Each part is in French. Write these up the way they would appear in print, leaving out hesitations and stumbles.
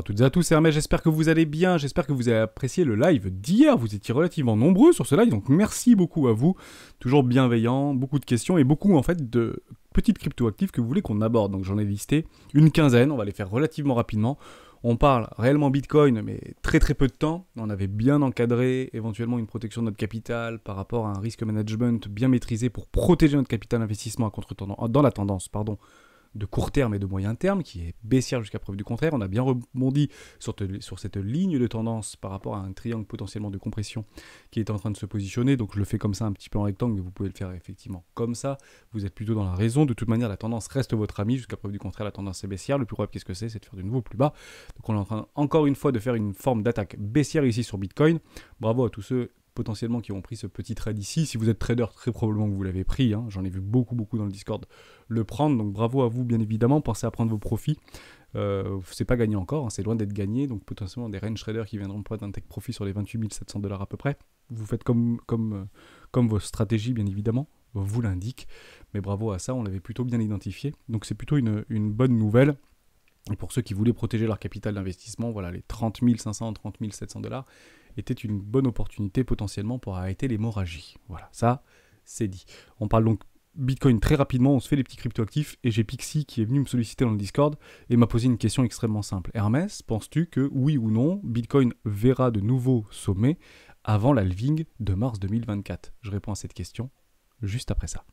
toutes et à tous, c'est Hermès, j'espère que vous allez bien, j'espère que vous avez apprécié le live d'hier, vous étiez relativement nombreux sur ce live, donc merci beaucoup à vous, toujours bienveillant, beaucoup de questions et beaucoup en fait de petites crypto-actifs que vous voulez qu'on aborde, donc j'en ai listé une quinzaine, on va les faire relativement rapidement. On parle réellement Bitcoin, mais très très peu de temps. On avait bien encadré éventuellement une protection de notre capital par rapport à un risk management bien maîtrisé pour protéger notre capital investissement à contre-tendance, dans la tendance, de court terme et de moyen terme, qui est baissière jusqu'à preuve du contraire. On a bien rebondi sur cette ligne de tendance par rapport à un triangle potentiellement de compression qui est en train de se positionner. Donc je le fais comme ça un petit peu en rectangle, mais vous pouvez le faire effectivement comme ça. Vous êtes plutôt dans la raison. De toute manière, la tendance reste votre ami. Jusqu'à preuve du contraire, la tendance est baissière. Le plus probable, qu'est-ce que c'est? C'est de faire de nouveau plus bas. Donc on est en train, encore une fois, de faire une forme d'attaque baissière ici sur Bitcoin. Bravo à tous ceux potentiellement qui ont pris ce petit trade ici. Si vous êtes trader, très probablement que vous l'avez pris. J'en ai vu beaucoup dans le Discord le prendre. Donc bravo à vous, bien évidemment. Pensez à prendre vos profits. C'est pas gagné encore, c'est loin d'être gagné. Donc potentiellement des range traders qui viendront prendre un take profit sur les 28 700 $ à peu près. Vous faites comme vos stratégies, bien évidemment, vous l'indique. Mais bravo à ça, on l'avait plutôt bien identifié. Donc c'est plutôt une bonne nouvelle. Et pour ceux qui voulaient protéger leur capital d'investissement, voilà, les 30 500, 30 700 $ était une bonne opportunité potentiellement pour arrêter l'hémorragie. Voilà, ça, c'est dit. On parle donc Bitcoin très rapidement, on se fait les petits cryptoactifs, et j'ai Pixie qui est venu me solliciter dans le Discord et m'a posé une question extrêmement simple. Hermès, penses-tu que, oui ou non, Bitcoin verra de nouveaux sommets avant l'halving de mars 2024? Je réponds à cette question juste après ça.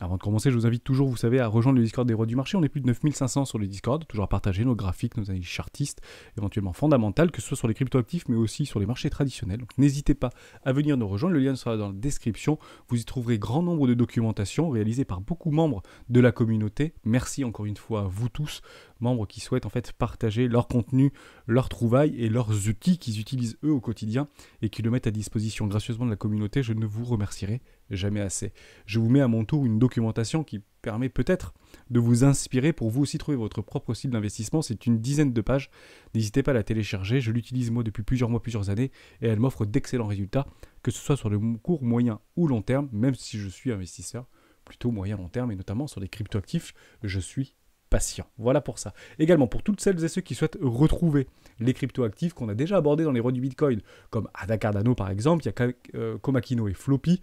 Avant de commencer, je vous invite toujours, vous savez, à rejoindre le Discord des rois du marché. On est plus de 9500 sur le Discord, toujours à partager nos graphiques, nos analyses chartistes, éventuellement fondamentales, que ce soit sur les cryptoactifs, mais aussi sur les marchés traditionnels. Donc n'hésitez pas à venir nous rejoindre, le lien sera dans la description. Vous y trouverez grand nombre de documentations réalisées par beaucoup de membres de la communauté. Merci encore une fois à vous tous, membres qui souhaitent en fait partager leur contenu, leurs trouvailles et leurs outils qu'ils utilisent eux au quotidien et qui le mettent à disposition gracieusement de la communauté. Je ne vous remercierai jamais assez. Je vous mets à mon tour une documentation qui permet peut-être de vous inspirer pour vous aussi trouver votre propre style d'investissement. C'est une dizaine de pages. N'hésitez pas à la télécharger. Je l'utilise moi depuis plusieurs mois, plusieurs années et elle m'offre d'excellents résultats, que ce soit sur le court, moyen ou long terme, même si je suis investisseur plutôt moyen long terme et notamment sur les cryptoactifs, je suis patient. Voilà pour ça. Également, pour toutes celles et ceux qui souhaitent retrouver les cryptoactifs qu'on a déjà abordés dans les rois du Bitcoin, comme Ada Cardano par exemple, il y a Komakino et Floppy,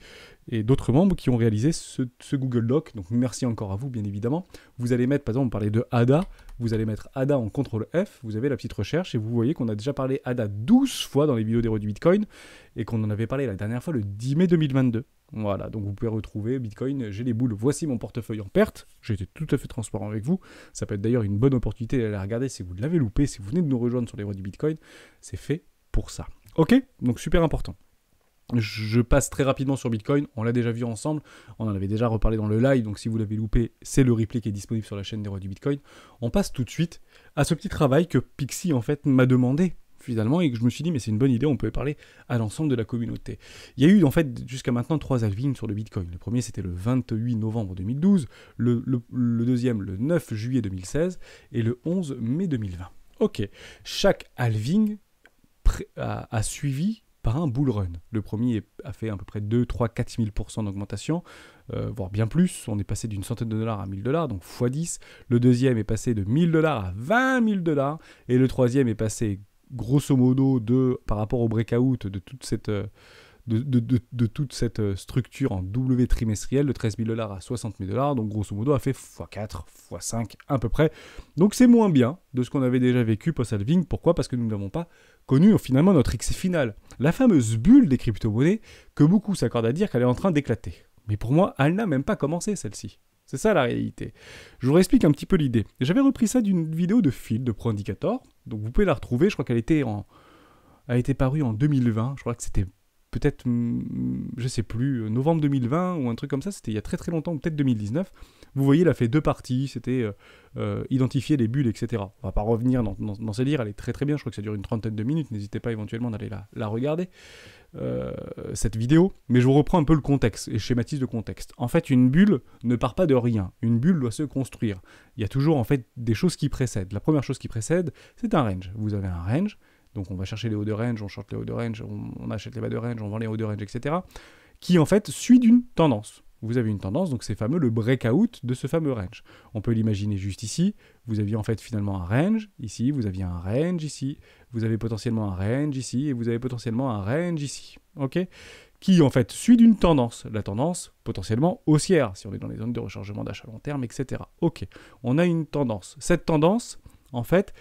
et d'autres membres qui ont réalisé ce Google Doc. Donc merci encore à vous, bien évidemment. Vous allez mettre, par exemple, on parlait de Ada, vous allez mettre Ada en CTRL F, vous avez la petite recherche, et vous voyez qu'on a déjà parlé Ada 12 fois dans les vidéos des rois du Bitcoin, et qu'on en avait parlé la dernière fois le 10 mai 2022. Voilà, donc vous pouvez retrouver Bitcoin, j'ai les boules, voici mon portefeuille en perte, j'ai été tout à fait transparent avec vous, ça peut être d'ailleurs une bonne opportunité d'aller regarder si vous l'avez loupé, si vous venez de nous rejoindre sur les rois du Bitcoin, c'est fait pour ça. Ok, donc super important. Je passe très rapidement sur Bitcoin, on l'a déjà vu ensemble, on en avait déjà reparlé dans le live, donc si vous l'avez loupé, c'est le replay qui est disponible sur la chaîne des rois du Bitcoin. On passe tout de suite à ce petit travail que Pixie en fait m'a demandé finalement, et que je me suis dit, mais c'est une bonne idée, on peut parler à l'ensemble de la communauté. Il y a eu, en fait, jusqu'à maintenant, 3 halvings sur le Bitcoin. Le premier, c'était le 28 novembre 2012, le deuxième, le 9 juillet 2016, et le 11 mai 2020. Ok, chaque halving a suivi par un bull run. Le premier a fait à peu près 2, 3, 4 000% d'augmentation, voire bien plus. On est passé d'une centaine de dollars à 1000 $, donc x10. Le deuxième est passé de 1000 $ à 20 000 $, et le troisième est passé grosso modo par rapport au breakout de toute cette structure en W trimestriel de 13 000 $ à 60 000 $, donc grosso modo a fait x4, x5 à peu près. Donc c'est moins bien de ce qu'on avait déjà vécu post-halving. Pourquoi? Parce que nous n'avons pas connu finalement notre X final. La fameuse bulle des crypto-monnaies que beaucoup s'accordent à dire qu'elle est en train d'éclater. Mais pour moi, elle n'a même pas commencé celle-ci. C'est ça la réalité. Je vous réexplique un petit peu l'idée. J'avais repris ça d'une vidéo de Phil de Pro Indicator, donc vous pouvez la retrouver, je crois qu'elle a été parue en 2020, je crois que c'était peut-être, je sais plus, novembre 2020 ou un truc comme ça, c'était il y a très très longtemps, peut-être 2019. Vous voyez, il a fait 2 parties, c'était identifier les bulles, etc. On va pas revenir dans ces livres, elle est très très bien, je crois que ça dure une trentaine de minutes, n'hésitez pas éventuellement d'aller la regarder, cette vidéo, mais je vous reprends un peu le contexte, et je schématise le contexte. En fait, une bulle ne part pas de rien, une bulle doit se construire. Il y a toujours en fait des choses qui précèdent. La première chose qui précède, c'est un range. Vous avez un range, donc on va chercher les hauts de range, on short les hauts de range, on achète les bas de range, on vend les hauts de range, etc., qui en fait suit d'une tendance. vous avez une tendance, donc c'est fameux le breakout de ce fameux range. On peut l'imaginer juste ici, vous aviez en fait finalement un range, ici, vous aviez un range ici, vous avez potentiellement un range ici, et vous avez potentiellement un range ici, ok, qui en fait suit d'une tendance, la tendance potentiellement haussière, si on est dans les zones de rechargement d'achat long terme, etc. Ok, on a une tendance. Cette tendance, en fait,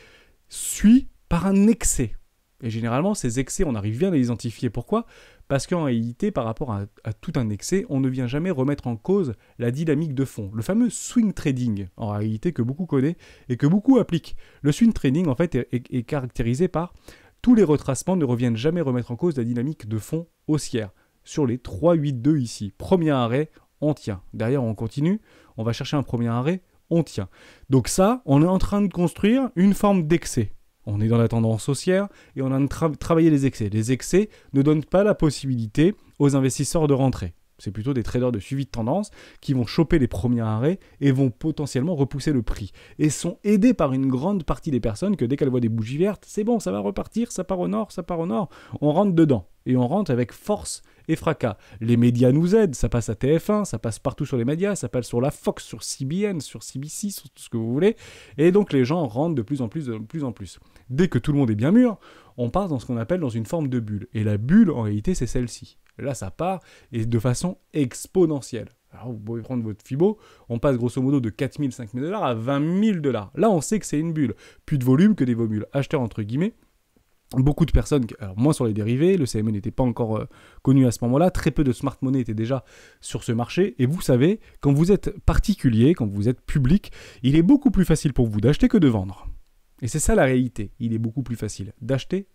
suit par un excès. Et généralement, ces excès, on arrive bien à les identifier. Pourquoi ? Parce qu'en réalité, par rapport à tout un excès, on ne vient jamais remettre en cause la dynamique de fond. Le fameux swing trading, en réalité, que beaucoup connaissent et que beaucoup appliquent. Le swing trading, en fait, est caractérisé par tous les retracements ne reviennent jamais remettre en cause la dynamique de fond haussière. Sur les 3, 8, 2 ici, premier arrêt, on tient. Derrière, on continue, on va chercher un premier arrêt, on tient. Donc ça, on est en train de construire une forme d'excès. On est dans la tendance haussière et on a travaillé les excès. Les excès ne donnent pas la possibilité aux investisseurs de rentrer. C'est plutôt des traders de suivi de tendance qui vont choper les premiers arrêts et vont potentiellement repousser le prix. Et sont aidés par une grande partie des personnes que dès qu'elles voient des bougies vertes, c'est bon, ça va repartir, ça part au nord, on rentre dedans. Et on rentre avec force et fracas. Les médias nous aident, ça passe à TF1, ça passe partout sur les médias, ça passe sur la Fox, sur CBN, sur CBC, sur tout ce que vous voulez. Et donc les gens rentrent de plus en plus, de plus en plus. Dès que tout le monde est bien mûr, on part dans ce qu'on appelle dans une forme de bulle. Et la bulle, en réalité, c'est celle-ci. Là, ça part et de façon exponentielle. Alors, vous pouvez prendre votre Fibo, on passe grosso modo de 4 000, 5 000 $ à 20 000 $. Là, on sait que c'est une bulle. Plus de volume que des volumes acheteurs, entre guillemets. Beaucoup de personnes, alors moins sur les dérivés, le CME n'était pas encore connu à ce moment-là, très peu de smart money étaient déjà sur ce marché, et vous savez, quand vous êtes particulier, quand vous êtes public, il est beaucoup plus facile pour vous d'acheter que de vendre. Et c'est ça la réalité, il est beaucoup plus facile d'acheter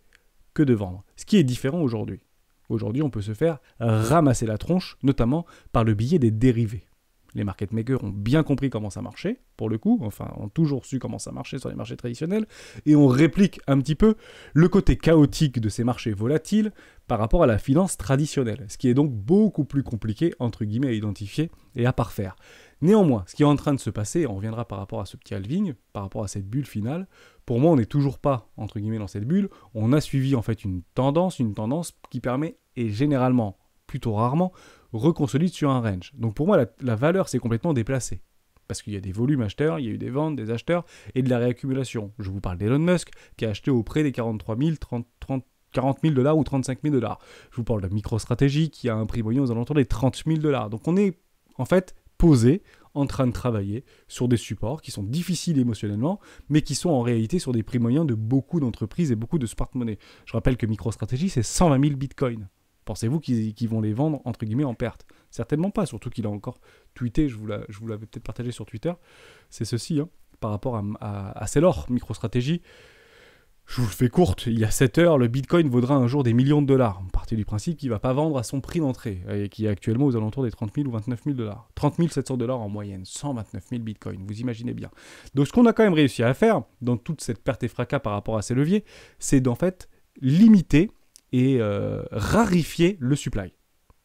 que de vendre. Ce qui est différent aujourd'hui. Aujourd'hui, on peut se faire ramasser la tronche, notamment par le biais des dérivés. Les market makers ont bien compris comment ça marchait, pour le coup, enfin, ont toujours su comment ça marchait sur les marchés traditionnels, et on réplique un petit peu le côté chaotique de ces marchés volatiles par rapport à la finance traditionnelle, ce qui est donc beaucoup plus compliqué, entre guillemets, à identifier et à parfaire. Néanmoins, ce qui est en train de se passer, on reviendra par rapport à ce petit halving, par rapport à cette bulle finale, pour moi, on n'est toujours pas, entre guillemets, dans cette bulle, on a suivi en fait une tendance qui permet, et généralement, plutôt rarement, reconsolide sur un range. Donc pour moi, la valeur s'est complètement déplacée. Parce qu'il y a des volumes acheteurs, il y a eu des ventes, des acheteurs et de la réaccumulation. Je vous parle d'Elon Musk qui a acheté auprès des 43 000, 40 000 $ ou 35 000 $. Je vous parle de MicroStrategy qui a un prix moyen aux alentours des 30 000 $. Donc on est en fait posé en train de travailler sur des supports qui sont difficiles émotionnellement, mais qui sont en réalité sur des prix moyens de beaucoup d'entreprises et beaucoup de smart money. Je rappelle que MicroStrategy, c'est 120 000 bitcoins. Pensez-vous qu'ils vont les vendre, entre guillemets, en perte? Certainement pas, surtout qu'il a encore tweeté, je vous l'avais peut-être partagé sur Twitter, c'est ceci, par rapport à Saylor, MicroStrategy. Je vous le fais courte, il y a 7 heures, le Bitcoin vaudra un jour des millions de dollars. Partez du principe qu'il ne va pas vendre à son prix d'entrée, et qui est actuellement aux alentours des 30 000 ou 29 000 $. 30 700 $ en moyenne, 129 000 Bitcoins, vous imaginez bien. Donc ce qu'on a quand même réussi à faire, dans toute cette perte et fracas par rapport à ces leviers, c'est d'en fait limiter et rarifier le supply.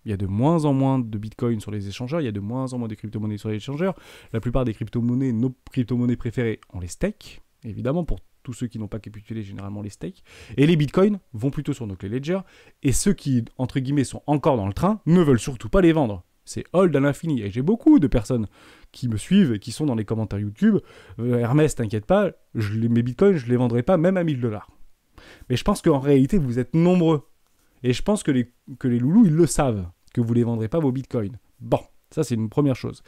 Il y a de moins en moins de Bitcoin sur les échangeurs, il y a de moins en moins de crypto-monnaies sur les échangeurs. La plupart des crypto-monnaies, nos crypto-monnaies préférées, on les stake, évidemment, pour tous ceux qui n'ont pas capitulé, généralement les stake. Et les Bitcoins vont plutôt sur nos clés Ledger. Et ceux qui, entre guillemets, sont encore dans le train, ne veulent surtout pas les vendre. C'est hold à l'infini. Et j'ai beaucoup de personnes qui me suivent et qui sont dans les commentaires YouTube. Hermès, t'inquiète pas, mes Bitcoins, je ne les vendrai pas même à 1000 $. Mais je pense qu'en réalité, vous êtes nombreux. Et je pense que les loulous, ils le savent, que vous ne les vendrez pas vos bitcoins. Bon, ça c'est une première chose.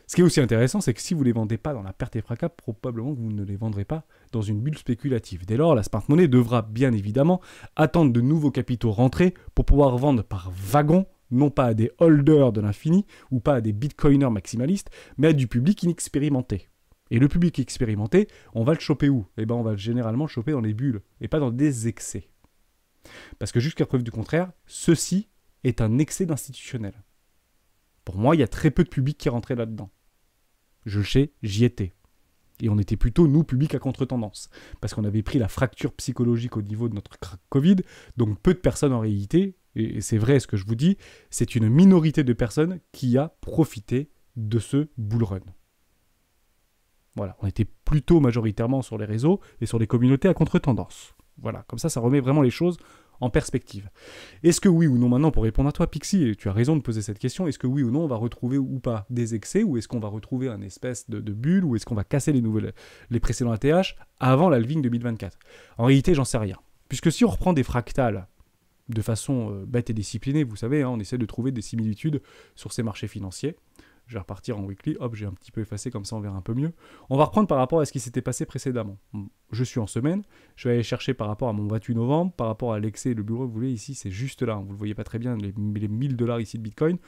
Ce qui est aussi intéressant, c'est que si vous ne les vendez pas dans la perte et fracas, probablement que vous ne les vendrez pas dans une bulle spéculative. Dès lors, la smart money devra bien évidemment attendre de nouveaux capitaux rentrés pour pouvoir vendre par wagon, non pas à des holders de l'infini, ou pas à des bitcoiners maximalistes, mais à du public inexpérimenté. Et le public expérimenté, on va le choper où? Eh bien, on va le généralement choper dans les bulles, et pas dans des excès. Parce que jusqu'à preuve du contraire, ceci est un excès d'institutionnel. Pour moi, il y a très peu de public qui rentrait là-dedans. Je le sais, j'y étais. Et on était plutôt, nous, public à contre-tendance. Parce qu'on avait pris la fracture psychologique au niveau de notre Covid, donc peu de personnes en réalité, et c'est vrai ce que je vous dis, c'est une minorité de personnes qui a profité de ce bull run. Voilà, on était plutôt majoritairement sur les réseaux et sur les communautés à contre-tendance. Voilà, comme ça remet vraiment les choses en perspective. Est-ce que oui ou non, maintenant, pour répondre à toi, Pixie, et tu as raison de poser cette question, est-ce que oui ou non, on va retrouver ou pas des excès, ou est-ce qu'on va retrouver un espèce de bulle, ou est-ce qu'on va casser les précédents ATH avant la halving 2024? En réalité, j'en sais rien. Puisque si on reprend des fractales de façon bête et disciplinée, vous savez, hein, on essaie de trouver des similitudes sur ces marchés financiers. Je vais repartir en weekly, hop, j'ai un petit peu effacé, comme ça on verra un peu mieux. On va reprendre par rapport à ce qui s'était passé précédemment. Je suis en semaine, je vais aller chercher par rapport à mon 28 novembre, par rapport à l'excès, le bureau, vous voyez ici, c'est juste là, hein, vous ne le voyez pas très bien, les 1000 $ ici de Bitcoin.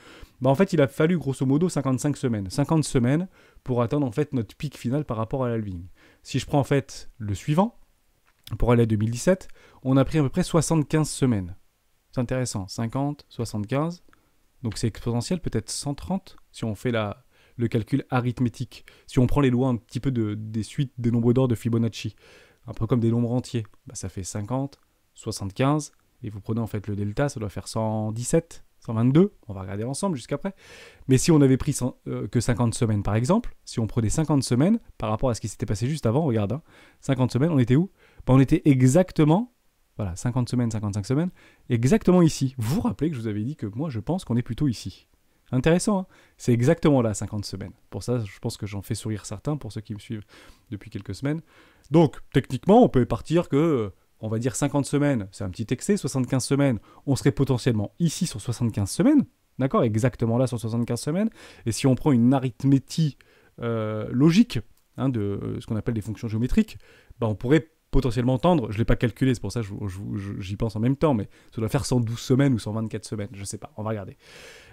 Bah, en fait, il a fallu grosso modo 55 semaines. 50 semaines pour atteindre en fait notre pic final par rapport à l'halving. Si je prends en fait le suivant, pour aller à 2017, on a pris à peu près 75 semaines. C'est intéressant, 50, 75, donc c'est exponentiel, peut-être 130, si on fait le calcul arithmétique. Si on prend les lois un petit peu des suites des nombres d'or de Fibonacci, un peu comme des nombres entiers, bah ça fait 50, 75, et vous prenez en fait le delta, ça doit faire 117, 122, on va regarder ensemble jusqu'après. Mais si on avait pris que 50 semaines par exemple, si on prenait 50 semaines par rapport à ce qui s'était passé juste avant, regarde, hein, 50 semaines, on était où? Bah, on était exactement... Voilà, 50 semaines, 55 semaines, exactement ici. Vous vous rappelez que je vous avais dit que moi, je pense qu'on est plutôt ici. Intéressant, hein? C'est exactement là, 50 semaines. Pour ça, je pense que j'en fais sourire certains, pour ceux qui me suivent depuis quelques semaines. Donc, techniquement, on peut partir que, on va dire 50 semaines, c'est un petit excès, 75 semaines, on serait potentiellement ici sur 75 semaines, d'accord? Exactement là sur 75 semaines. Et si on prend une arithmétique logique, hein, de ce qu'on appelle des fonctions géométriques, bah, on pourrait potentiellement tendre, je ne l'ai pas calculé, c'est pour ça que j'y pense en même temps, mais ça doit faire 112 semaines ou 124 semaines, je ne sais pas, on va regarder.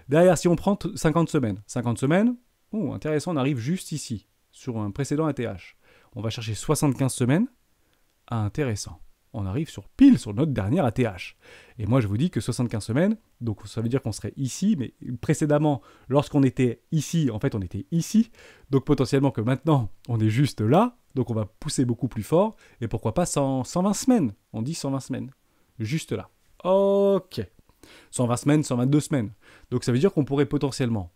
Derrière, si on prend 50 semaines, oh, intéressant, on arrive juste ici, sur un précédent ATH. On va chercher 75 semaines, intéressant. On arrive pile sur notre dernière ATH. Et moi, je vous dis que 75 semaines, donc ça veut dire qu'on serait ici, mais précédemment, lorsqu'on était ici, en fait, on était ici, donc potentiellement que maintenant, on est juste là, donc on va pousser beaucoup plus fort, et pourquoi pas 120 semaines, on dit 120 semaines, juste là. Ok, 120 semaines, 122 semaines. Donc ça veut dire qu'on pourrait potentiellement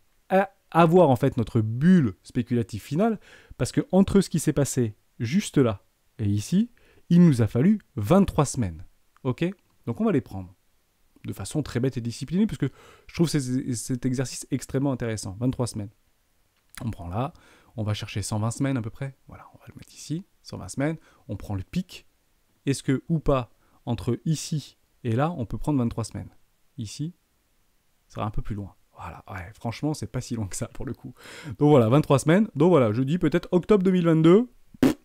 avoir en fait notre bulle spéculative finale, parce que entre ce qui s'est passé juste là et ici, il nous a fallu 23 semaines. Ok? Donc on va les prendre de façon très bête et disciplinée, parce que je trouve cet exercice extrêmement intéressant. 23 semaines. On prend là, on va chercher 120 semaines à peu près. Voilà, on va le mettre ici, 120 semaines. On prend le pic. Est-ce que, ou pas, entre ici et là, on peut prendre 23 semaines? Ici, ça sera un peu plus loin. Voilà, ouais, franchement, c'est pas si loin que ça pour le coup. Donc voilà, 23 semaines. Donc voilà, je dis peut-être octobre 2022,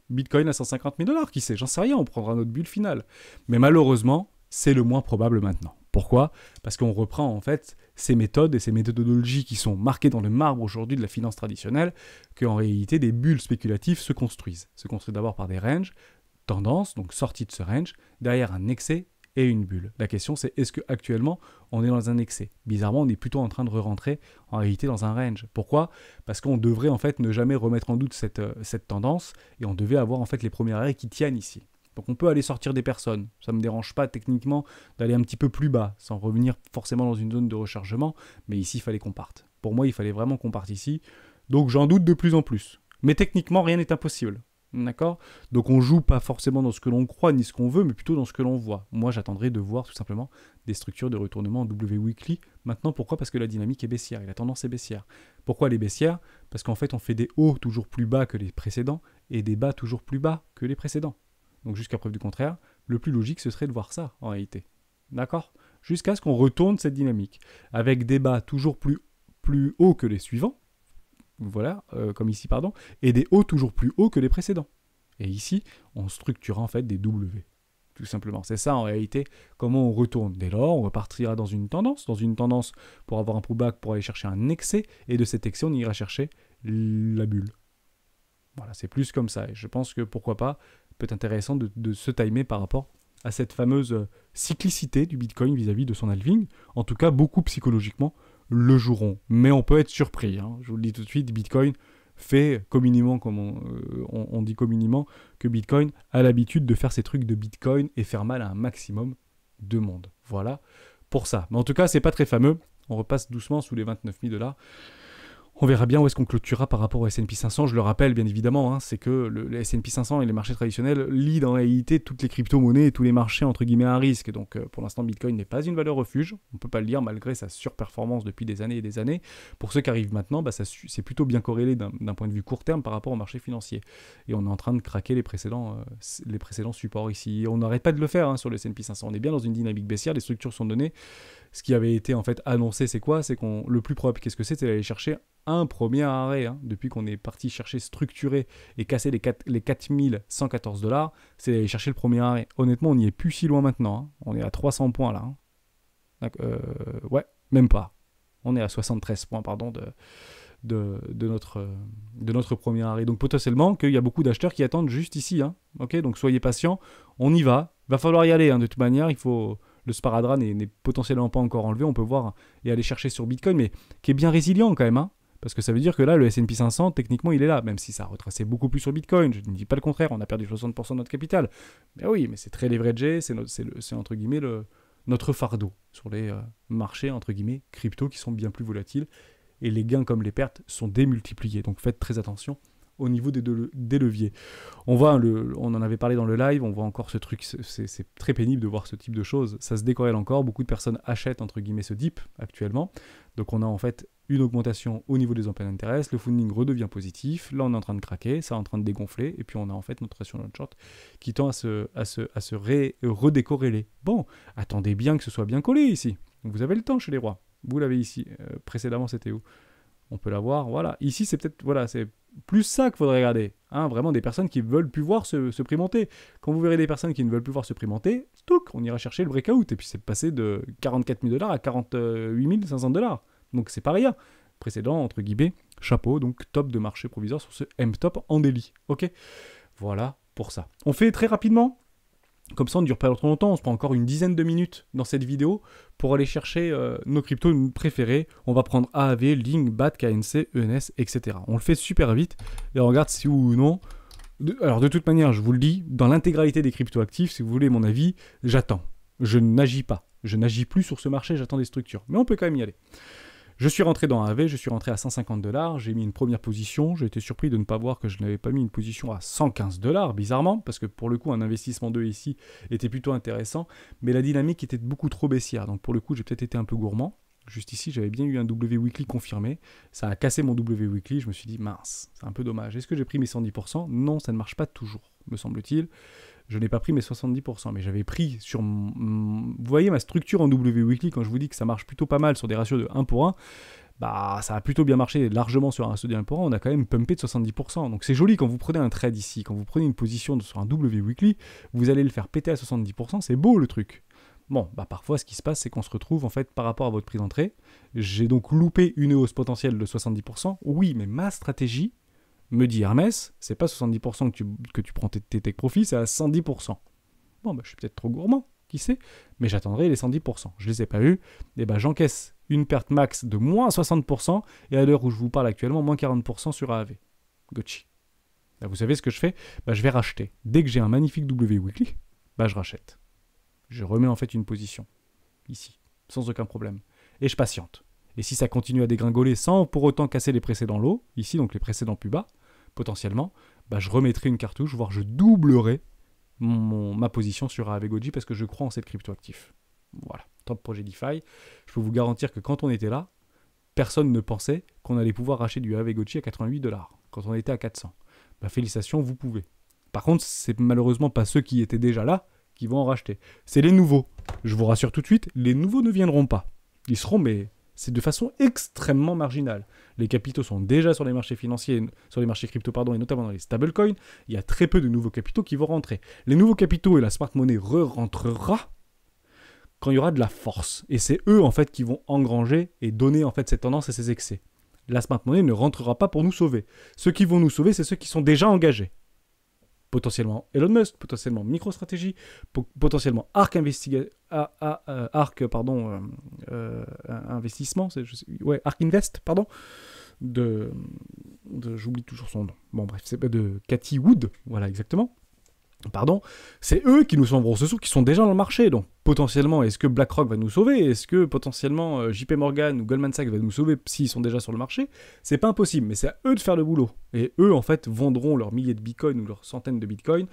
Bitcoin à 150 000 $, qui sait, j'en sais rien, on prendra notre bulle finale. Mais malheureusement, c'est le moins probable maintenant. Pourquoi? Parce qu'on reprend en fait ces méthodes et ces méthodologies qui sont marquées dans le marbre aujourd'hui de la finance traditionnelle, qu'en réalité des bulles spéculatives se construisent. Se construisent d'abord par des ranges, tendances, donc sortie de ce range, derrière un excès et une bulle. La question c'est, est-ce qu'actuellement on est dans un excès? Bizarrement, on est plutôt en train de re-rentrer en réalité dans un range. Pourquoi? Parce qu'on devrait en fait ne jamais remettre en doute cette tendance, et on devait avoir en fait les premiers arrêts qui tiennent ici. Donc on peut aller sortir des personnes, ça ne me dérange pas techniquement d'aller un petit peu plus bas, sans revenir forcément dans une zone de rechargement, mais ici il fallait qu'on parte. Pour moi il fallait vraiment qu'on parte ici, donc j'en doute de plus en plus. Mais techniquement rien n'est impossible, d'accord? Donc on joue pas forcément dans ce que l'on croit ni ce qu'on veut, mais plutôt dans ce que l'on voit. Moi j'attendrai de voir tout simplement des structures de retournement en W-Weekly. Maintenant pourquoi? Parce que la dynamique est baissière, et la tendance est baissière. Pourquoi elle est baissière? Parce qu'en fait on fait des hauts toujours plus bas que les précédents, et des bas toujours plus bas que les précédents. Donc jusqu'à preuve du contraire, le plus logique ce serait de voir ça en réalité. D'accord? Jusqu'à ce qu'on retourne cette dynamique, avec des bas toujours plus hauts que les suivants, voilà, comme ici, pardon, et des hauts toujours plus hauts que les précédents. Et ici, on structure en fait des W, tout simplement. C'est ça en réalité, comment on retourne. Dès lors, on repartira dans une tendance pour avoir un pullback, pour aller chercher un excès, et de cet excès, on ira chercher la bulle. Voilà, c'est plus comme ça, et je pense que pourquoi pas, peut être intéressant de se timer par rapport à cette fameuse cyclicité du Bitcoin vis-à-vis de son halving. En tout cas, beaucoup psychologiquement le joueront. Mais on peut être surpris, hein. Je vous le dis tout de suite, Bitcoin fait communément, comme on dit communément, que Bitcoin a l'habitude de faire ces trucs de Bitcoin et faire mal à un maximum de monde. Voilà pour ça. Mais en tout cas, c'est pas très fameux. On repasse doucement sous les 29 000 $. On verra bien où est-ce qu'on clôturera par rapport au S&P 500. Je le rappelle bien évidemment, hein, c'est que le S&P 500 et les marchés traditionnels lead en réalité toutes les crypto-monnaies et tous les marchés entre guillemets à risque. Donc pour l'instant, Bitcoin n'est pas une valeur refuge. On ne peut pas le dire malgré sa surperformance depuis des années et des années. Pour ceux qui arrivent maintenant, bah, c'est plutôt bien corrélé d'un point de vue court terme par rapport au marché financier. Et on est en train de craquer les précédents supports ici. Et on n'arrête pas de le faire hein, sur le S&P 500. On est bien dans une dynamique baissière, les structures sont données. Ce qui avait été en fait annoncé, c'est quoi? C'est qu'on le plus probable, qu'est-ce que c'est d'aller chercher un premier arrêt, hein, depuis qu'on est parti chercher structurer et casser les 4114 $, c'est d'aller chercher le premier arrêt. Honnêtement, on n'y est plus si loin maintenant. Hein. On est à 300 points là. Hein. Ouais, même pas. On est à 73 points, pardon, de notre premier arrêt. Donc potentiellement, qu'il y a beaucoup d'acheteurs qui attendent juste ici. Hein. Ok, donc soyez patients. On y va. Va falloir y aller. Hein. De toute manière, il faut... Le sparadrap n'est potentiellement pas encore enlevé. On peut voir et aller chercher sur Bitcoin, mais qui est bien résilient quand même. Hein. Parce que ça veut dire que là, le S&P 500, techniquement, il est là, même si ça a retracé beaucoup plus sur Bitcoin. Je ne dis pas le contraire, on a perdu 60% de notre capital. Mais oui, mais c'est très leveragé, c'est entre guillemets notre fardeau sur les marchés, entre guillemets, crypto, qui sont bien plus volatiles. Et les gains comme les pertes sont démultipliés. Donc faites très attention au niveau des leviers. On en avait parlé dans le live, on voit encore ce truc, c'est très pénible de voir ce type de choses. Ça se décorrèle encore, beaucoup de personnes achètent, entre guillemets, ce dip actuellement. Donc on a en fait une augmentation au niveau des open interest, le funding redevient positif, là on est en train de craquer, ça est en train de dégonfler, et puis on a en fait notre ratio long short qui tend à se redécorréler. Bon, attendez bien que ce soit bien collé ici. Vous avez le temps chez les rois. Vous l'avez ici. Précédemment, c'était où? On peut l'avoir, voilà. Ici, c'est peut-être, voilà, c'est plus ça qu'il faudrait regarder. Hein, vraiment des personnes qui veulent plus voir ce prix monter. Quand vous verrez des personnes qui ne veulent plus voir ce prix monter, on ira chercher le breakout. Et puis c'est passé de 44 000 $ à 48 500 $. Donc c'est pas rien. Précédent, entre guillemets, chapeau, donc top de marché provisoire sur ce M-top en daily. Ok, voilà pour ça. On fait très rapidement. Comme ça, on ne dure pas trop longtemps, on se prend encore une dizaine de minutes dans cette vidéo pour aller chercher nos cryptos préférés. On va prendre AAV, Link, BAT, KNC, ENS, etc. On le fait super vite et on regarde si oui ou non. Alors de toute manière, je vous le dis, dans l'intégralité des cryptos actifs, si vous voulez mon avis, j'attends. Je n'agis pas. Je n'agis plus sur ce marché, j'attends des structures. Mais on peut quand même y aller. Je suis rentré dans AAV, je suis rentré à 150 $, j'ai mis une première position, j'ai été surpris de ne pas voir que je n'avais pas mis une position à 115 $, bizarrement, parce que pour le coup un investissement 2 ici était plutôt intéressant, mais la dynamique était beaucoup trop baissière, donc pour le coup j'ai peut-être été un peu gourmand. Juste ici, j'avais bien eu un W Weekly confirmé, ça a cassé mon W Weekly, je me suis dit mince, c'est un peu dommage. Est-ce que j'ai pris mes 110%? Non, ça ne marche pas toujours, me semble-t-il. Je n'ai pas pris mes 70%, mais j'avais pris sur... Vous voyez ma structure en W Weekly, quand je vous dis que ça marche plutôt pas mal sur des ratios de 1 pour 1, bah ça a plutôt bien marché largement sur un ratio de 1 pour 1, on a quand même pumpé de 70%. Donc c'est joli quand vous prenez un trade ici, quand vous prenez une position sur un W Weekly, vous allez le faire péter à 70%, c'est beau le truc. Bon, bah parfois ce qui se passe, c'est qu'on se retrouve en fait par rapport à votre prix d'entrée. J'ai donc loupé une hausse potentielle de 70%. Oui, mais ma stratégie me dit Hermès, c'est pas 70% que tu prends tes take profits, c'est à 110%. Bon, bah je suis peut-être trop gourmand, qui sait, mais j'attendrai les 110%. Je les ai pas eus, et bah j'encaisse une perte max de moins 60%, et à l'heure où je vous parle actuellement, moins 40% sur AAV. Gotchi. Là, vous savez ce que je fais? Bah je vais racheter. Dès que j'ai un magnifique W Weekly, bah je rachète. Je remets en fait une position, ici, sans aucun problème. Et je patiente. Et si ça continue à dégringoler sans pour autant casser les précédents lots, ici, donc les précédents plus bas, potentiellement, bah je remettrai une cartouche, voire je doublerai ma position sur AAV Goji parce que je crois en cette crypto-actif. Voilà, top projet DeFi. Je peux vous garantir que quand on était là, personne ne pensait qu'on allait pouvoir racheter du AAV Goji à 88 $, quand on était à 400. Bah félicitations, vous pouvez. Par contre, c'est malheureusement pas ceux qui étaient déjà là qui vont en racheter. C'est les nouveaux. Je vous rassure tout de suite, les nouveaux ne viendront pas. Ils seront, mais c'est de façon extrêmement marginale. Les capitaux sont déjà sur les marchés financiers, sur les marchés crypto, pardon, et notamment dans les stablecoins. Il y a très peu de nouveaux capitaux qui vont rentrer. Les nouveaux capitaux et la smart money rentrera quand il y aura de la force. Et c'est eux, en fait, qui vont engranger et donner, en fait, cette tendance et ces excès. La smart money ne rentrera pas pour nous sauver. Ceux qui vont nous sauver, c'est ceux qui sont déjà engagés. Potentiellement Elon Musk, potentiellement MicroStrategy, potentiellement Arc Investissement, Arc Invest, pardon, j'oublie toujours son nom. Bon bref, c'est de Cathy Wood, voilà exactement. pardon, c'est eux qui nous sont gros sous, qui sont déjà dans le marché. Donc potentiellement, est-ce que BlackRock va nous sauver? Est-ce que potentiellement JP Morgan ou Goldman Sachs va nous sauver s'ils sont déjà sur le marché? C'est pas impossible, mais c'est à eux de faire le boulot. Et eux, en fait, vendront leurs milliers de bitcoins ou leurs centaines de bitcoins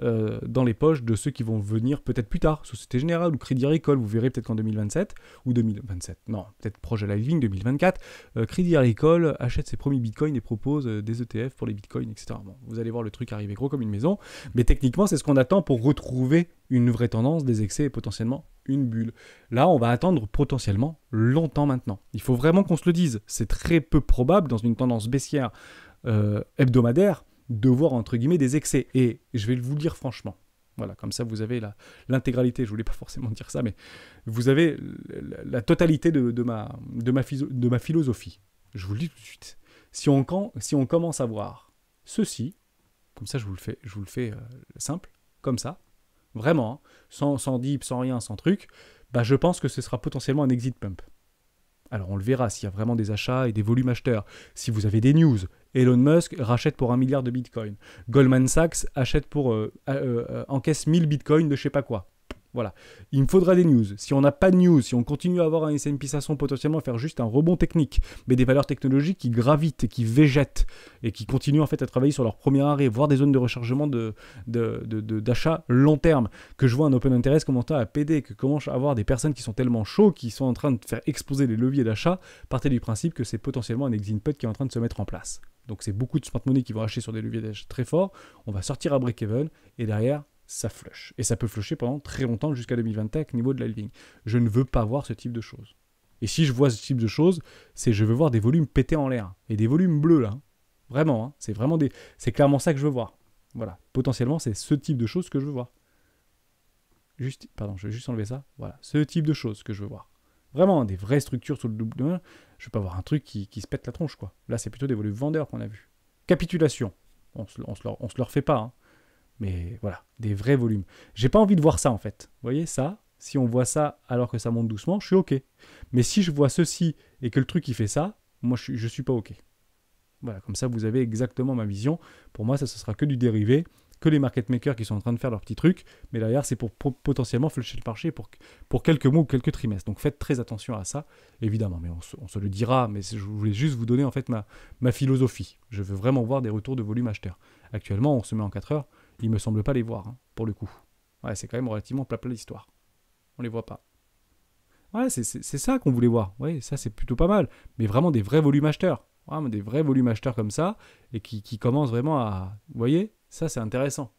dans les poches de ceux qui vont venir peut-être plus tard, Société Générale ou Crédit Agricole. Vous verrez peut-être qu'en 2027, ou 2027, non, peut-être proche de la ligne 2024, Crédit Agricole achète ses premiers bitcoins et propose des ETF pour les bitcoins, etc. Bon, vous allez voir le truc arriver gros comme une maison, mais techniquement, c'est ce qu'on attend pour retrouver une vraie tendance, des excès et potentiellement une bulle. Là, on va attendre potentiellement longtemps maintenant. Il faut vraiment qu'on se le dise. C'est très peu probable dans une tendance baissière hebdomadaire de voir entre guillemets des excès. Et je vais vous le dire franchement. Voilà, comme ça vous avez l'intégralité, je voulais pas forcément dire ça, mais vous avez la totalité de ma philosophie. Je vous le dis tout de suite. Si on commence à voir ceci, comme ça je vous le fais simple, comme ça, vraiment, hein, sans dip, sans rien, sans truc, bah je pense que ce sera potentiellement un exit pump. Alors on le verra s'il y a vraiment des achats et des volumes acheteurs. Si vous avez des news, Elon Musk rachète pour 1 milliard de bitcoins. Goldman Sachs achète pour encaisse 1000 bitcoins de je sais pas quoi. Voilà. Il me faudra des news. Si on n'a pas de news, si on continue à avoir un S&P 500 potentiellement faire juste un rebond technique, mais des valeurs technologiques qui gravitent et qui végètent et qui continuent en fait à travailler sur leur premier arrêt, voire des zones de rechargement d'achat long terme, que je vois un open interest commencer à péder, que commence à avoir des personnes qui sont tellement chauds, qui sont en train de faire exploser les leviers d'achat, partez du principe que c'est potentiellement un exit put qui est en train de se mettre en place. Donc c'est beaucoup de smart money qui vont acheter sur des leviers d'achat très forts, on va sortir à break-even, et derrière, ça flush. Et ça peut flusher pendant très longtemps jusqu'à 2025 au niveau de la ligne. Je ne veux pas voir ce type de choses. Et si je vois ce type de choses, c'est je veux voir des volumes pétés en l'air. Et des volumes bleus, là. Vraiment, hein. C'est clairement ça que je veux voir. Voilà. Potentiellement, c'est ce type de choses que je veux voir. Pardon, je vais juste enlever ça. Voilà. Ce type de choses que je veux voir. Vraiment, des vraies structures sur le double 1. Je veux pas voir un truc qui se pète la tronche, quoi. Là, c'est plutôt des volumes vendeurs qu'on a vu. Capitulation. On se leur fait pas, hein. Mais voilà, des vrais volumes. J'ai pas envie de voir ça en fait. Vous voyez ça? Si on voit ça alors que ça monte doucement, je suis ok. Mais si je vois ceci et que le truc il fait ça, moi je suis pas ok. Voilà, comme ça vous avez exactement ma vision. Pour moi, ça ce sera que du dérivé, que les market makers qui sont en train de faire leurs petits trucs. Mais derrière, c'est pour potentiellement flusher le marché pour quelques mois ou quelques trimestres. Donc faites très attention à ça, évidemment. Mais on se le dira. Mais je voulais juste vous donner en fait ma philosophie. Je veux vraiment voir des retours de volume acheteur. Actuellement, on se met en 4 heures. Il me semble pas les voir, hein, pour le coup. Ouais, c'est quand même relativement plat l'histoire. On les voit pas. Ouais, c'est ça qu'on voulait voir. Ouais, ça c'est plutôt pas mal. Mais vraiment des vrais volumes acheteurs. Vraiment des vrais volumes acheteurs comme ça, et qui commencent vraiment à... Vous voyez, ça c'est intéressant.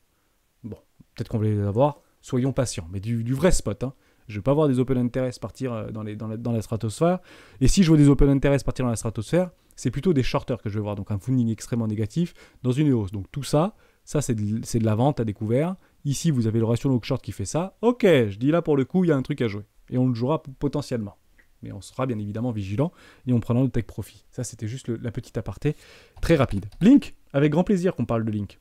Bon, peut-être qu'on va les avoir. Soyons patients. Mais du vrai spot, hein. Je ne veux pas voir des open interest partir dans la stratosphère. Et si je vois des open interest partir dans la stratosphère, c'est plutôt des shorters que je vais voir. Donc un funding extrêmement négatif dans une hausse. Donc tout ça... Ça, c'est de la vente à découvert. Ici, vous avez le ratio long short qui fait ça. Ok, je dis là, pour le coup, il y a un truc à jouer. Et on le jouera potentiellement. Mais on sera bien évidemment vigilant et on prendra le take profit. Ça, c'était juste la petite aparté très rapide. Link, avec grand plaisir qu'on parle de Link.